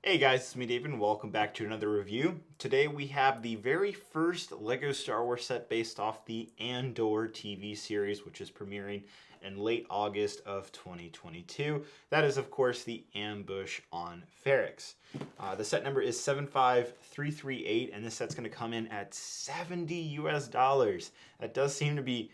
Hey guys, it's me David and welcome back to another review. Today we have the very first LEGO Star Wars set based off the Andor TV series, which is premiering in late August of 2022. That is of course the Ambush on Ferrix. The set number is 75338 and this set's going to come in at 70 US dollars. That does seem to be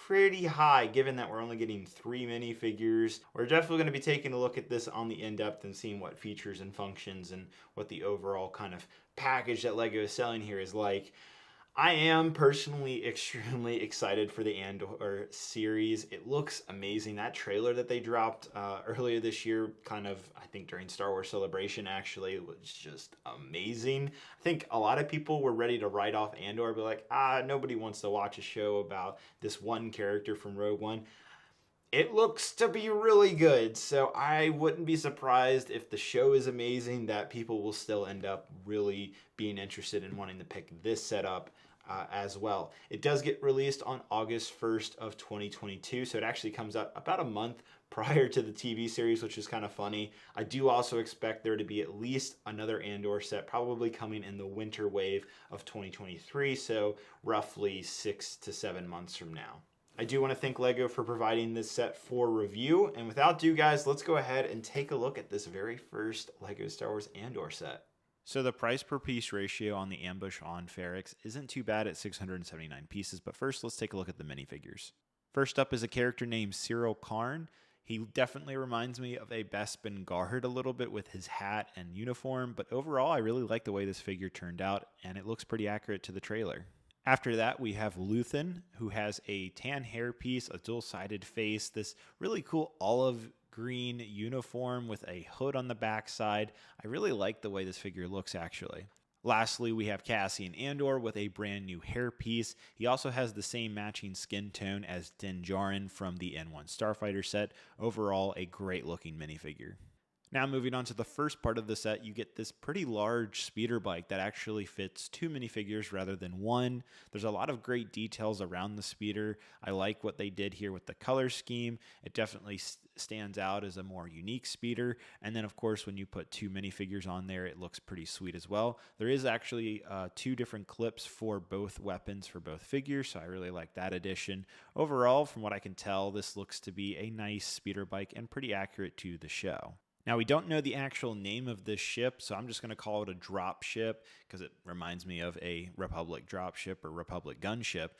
pretty high given that we're only getting 3 minifigures. We're definitely going to be taking a look at this on the in-depth and seeing what features and functions and what the overall kind of package that LEGO is selling here is like. I am personally extremely excited for the Andor series. It looks amazing. That trailer that they dropped earlier this year, kind of, I think during Star Wars Celebration actually, was just amazing. I think a lot of people were ready to write off Andor, but like, nobody wants to watch a show about this one character from Rogue One. It looks to be really good, so I wouldn't be surprised if the show is amazing that people will still end up really being interested in wanting to pick this setup as well. It does get released on August 1st of 2022, so it actually comes out about a month prior to the TV series, which is kind of funny. I do also expect there to be at least another Andor set probably coming in the winter wave of 2023, so roughly 6 to 7 months from now. I do want to thank LEGO for providing this set for review. And without ado, guys, let's go ahead and take a look at this very first LEGO Star Wars Andor set. So the price per piece ratio on the Ambush on Ferrix isn't too bad at 679 pieces, but first let's take a look at the minifigures. First up is a character named Cyril Karn. He definitely reminds me of a Bespin Guard a little bit with his hat and uniform, but overall I really like the way this figure turned out, and it looks pretty accurate to the trailer. After that, we have Luthen, who has a tan hairpiece, a dual-sided face, this really cool olive green uniform with a hood on the backside. I really like the way this figure looks, actually. Lastly, we have Cassian Andor with a brand new hairpiece. He also has the same matching skin tone as Din Djarin from the N1 Starfighter set. Overall, a great-looking minifigure. Now moving on to the first part of the set, you get this pretty large speeder bike that actually fits 2 minifigures rather than 1. There's a lot of great details around the speeder. I like what they did here with the color scheme. It definitely stands out as a more unique speeder. And then of course when you put 2 minifigures on there, it looks pretty sweet as well. There is actually 2 different clips for both weapons for both figures, so I really like that addition. Overall, from what I can tell, this looks to be a nice speeder bike and pretty accurate to the show. Now, we don't know the actual name of this ship, so I'm just going to call it a drop ship because it reminds me of a Republic dropship or Republic gunship.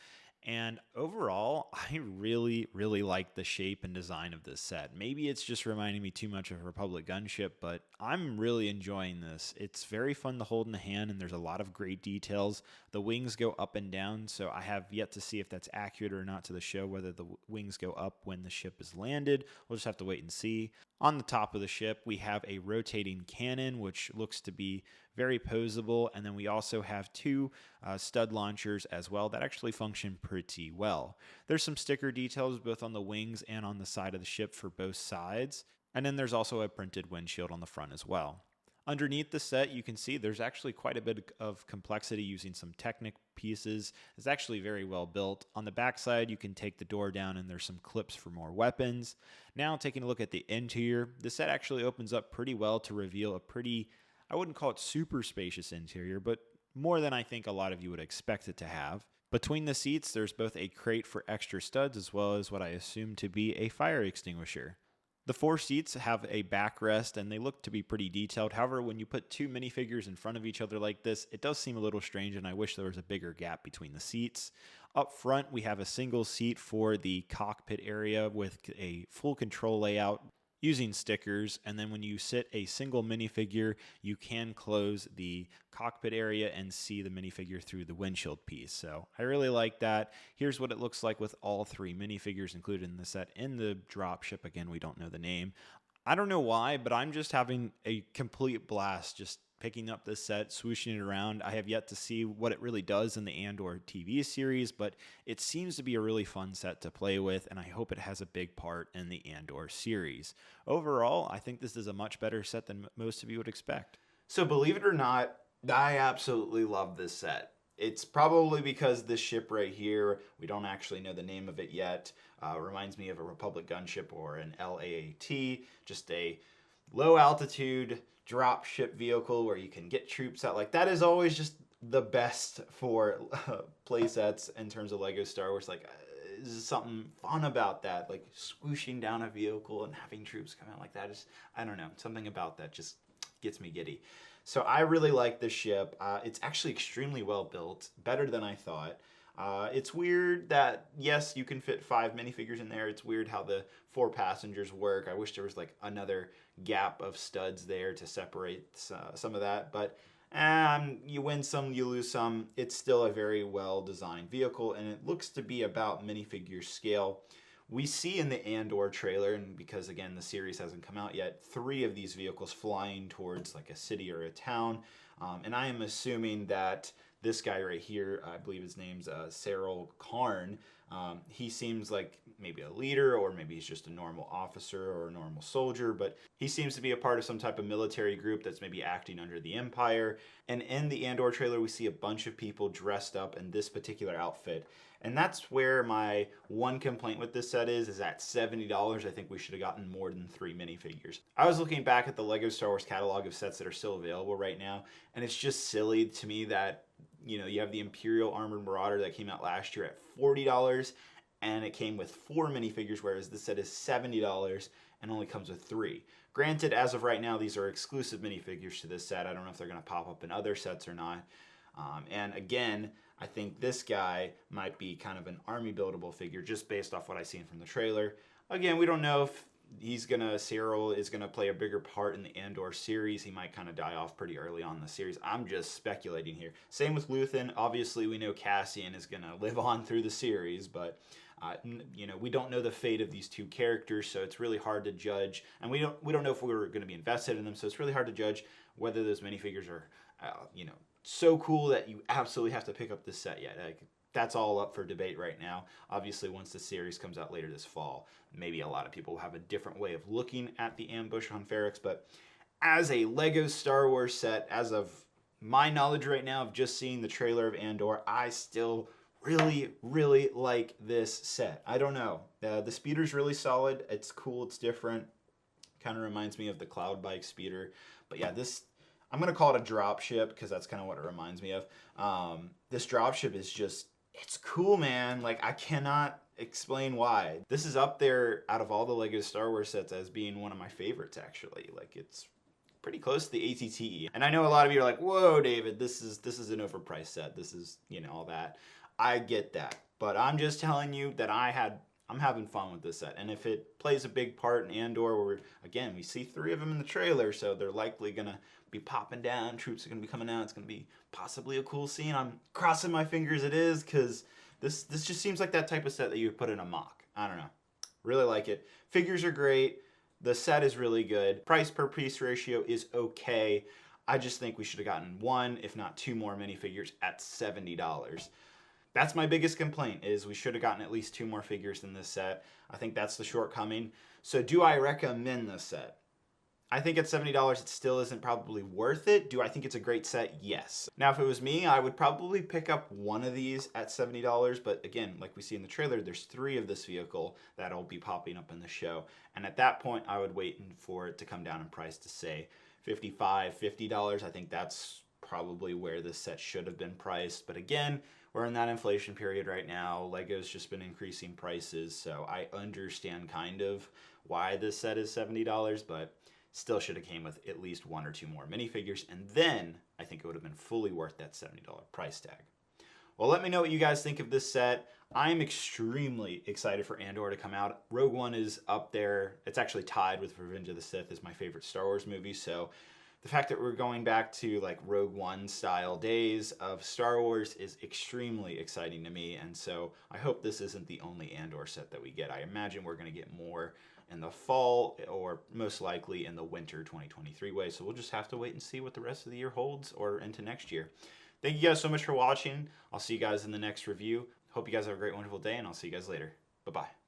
And overall, I really, really like the shape and design of this set. Maybe it's just reminding me too much of a Republic gunship, but I'm really enjoying this. It's very fun to hold in the hand, and there's a lot of great details. The wings go up and down, so I have yet to see if that's accurate or not to the show, whether the wings go up when the ship is landed. We'll just have to wait and see. On the top of the ship, we have a rotating cannon, which looks to be very posable, and then we also have 2 stud launchers as well that actually function pretty well. There's some sticker details both on the wings and on the side of the ship for both sides, and then there's also a printed windshield on the front as well. Underneath the set, you can see there's actually quite a bit of complexity using some Technic pieces. It's actually very well built. On the back side, you can take the door down and there's some clips for more weapons. Now, taking a look at the interior, the set actually opens up pretty well to reveal a pretty, I wouldn't call it super spacious interior, but more than I think a lot of you would expect it to have. Between the seats, there's both a crate for extra studs as well as what I assume to be a fire extinguisher. The 4 seats have a backrest and they look to be pretty detailed. However, when you put 2 minifigures in front of each other like this, it does seem a little strange and I wish there was a bigger gap between the seats. Up front, we have a single seat for the cockpit area with a full control layout using stickers, and then when you sit a single minifigure, you can close the cockpit area and see the minifigure through the windshield piece. So I really like that. Here's what it looks like with all 3 minifigures included in the set in the dropship. Again, we don't know the name. I don't know why, but I'm just having a complete blast just picking up this set, swooshing it around. I have yet to see what it really does in the Andor TV series, but it seems to be a really fun set to play with, and I hope it has a big part in the Andor series. Overall, I think this is a much better set than most of you would expect. So believe it or not, I absolutely love this set. It's probably because this ship right here, we don't actually know the name of it yet, reminds me of a Republic gunship or an LAAT, just a low altitude drop ship vehicle where you can get troops out. Like, that is always just the best for play sets in terms of Lego Star Wars. Like, there's something fun about that, like swooshing down a vehicle and having troops come out like that. Is, I don't know, something about that just gets me giddy. So I really like this ship. It's actually extremely well built, better than I thought. It's weird that, yes, you can fit 5 minifigures in there. It's weird how the 4 passengers work. I wish there was like another gap of studs there to separate some of that. But you win some, you lose some. It's still a very well designed vehicle, and it looks to be about minifigure scale. We see in the Andor trailer, and because again the series hasn't come out yet, 3 of these vehicles flying towards like a city or a town. And I am assuming that this guy right here, I believe his name's Cyril Karn, he seems like maybe a leader, or maybe he's just a normal officer or a normal soldier, but he seems to be a part of some type of military group that's maybe acting under the Empire. And in the Andor trailer, we see a bunch of people dressed up in this particular outfit. And that's where my one complaint with this set is at $70, I think we should have gotten more than 3 minifigures. I was looking back at the Lego Star Wars catalog of sets that are still available right now, and it's just silly to me that, you know, you have the Imperial Armored Marauder that came out last year at $40, and it came with 4 minifigures, whereas this set is $70 and only comes with 3. Granted, as of right now, these are exclusive minifigures to this set. I don't know if they're going to pop up in other sets or not. And again, I think this guy might be kind of an army buildable figure just based off what I've seen from the trailer. Again, we don't know if Cyril is gonna play a bigger part in the Andor series. He might kind of die off pretty early on in the series. I'm just speculating here. Same with Luthen. Obviously, we know Cassian is gonna live on through the series, but you know, we don't know the fate of these 2 characters, so it's really hard to judge. And we don't know if we're going to be invested in them, so it's really hard to judge whether those minifigures are, you know, so cool that you absolutely have to pick up this set yet. Like, that's all up for debate right now. Obviously, once the series comes out later this fall, maybe a lot of people will have a different way of looking at the ambush on Ferrix. But as a Lego Star Wars set, as of my knowledge right now of just seeing the trailer of Andor, I still really like this set. I don't know. The speeder's really solid. It's cool. It's different. Kind of reminds me of the Cloud Bike speeder. But yeah, this, I'm going to call it a drop ship because that's kind of what it reminds me of. This drop ship is just, it's cool, man. Like, I cannot explain why. This is up there out of all the Lego Star Wars sets as being one of my favorites, actually. Like, it's pretty close to the ATTE. And I know a lot of you are like, whoa, David, this is an overpriced set. This is, you know, all that. I get that. But I'm just telling you that I'm having fun with this set. And if it plays a big part in Andor, where, again, we see 3 of them in the trailer, so they're likely going to be popping down, troops are going to be coming out, it's going to be possibly a cool scene. I'm crossing my fingers it is, because this just seems like that type of set that you would put in a mock. I don't know. Really like it. Figures are great. The set is really good. Price per piece ratio is okay. I just think we should have gotten 1, if not 2 more minifigures at $70. That's my biggest complaint, is we should have gotten at least 2 more figures in this set. I think that's the shortcoming. So do I recommend this set? I think at $70 it still isn't probably worth it. Do I think it's a great set? Yes. Now, if it was me, I would probably pick up one of these at $70, but again, like we see in the trailer, there's 3 of this vehicle that'll be popping up in the show. And at that point, I would wait for it to come down in price to say $55, $50. I think that's probably where this set should have been priced. But again, we're in that inflation period right now. Lego's just been increasing prices, so I understand kind of why this set is $70, but still should have came with at least 1 or 2 more minifigures, and then I think it would have been fully worth that $70 price tag. Well, let me know what you guys think of this set. I'm extremely excited for Andor to come out. Rogue One is up there. It's actually tied with Revenge of the Sith as my favorite Star Wars movie, so the fact that we're going back to like Rogue One style days of Star Wars is extremely exciting to me, and so I hope this isn't the only Andor set that we get. I imagine we're going to get more in the fall, or most likely in the winter 2023 way, so we'll just have to wait and see what the rest of the year holds, or into next year. Thank you guys so much for watching. I'll see you guys in the next review. Hope you guys have a great, wonderful day, and I'll see you guys later. Bye-bye.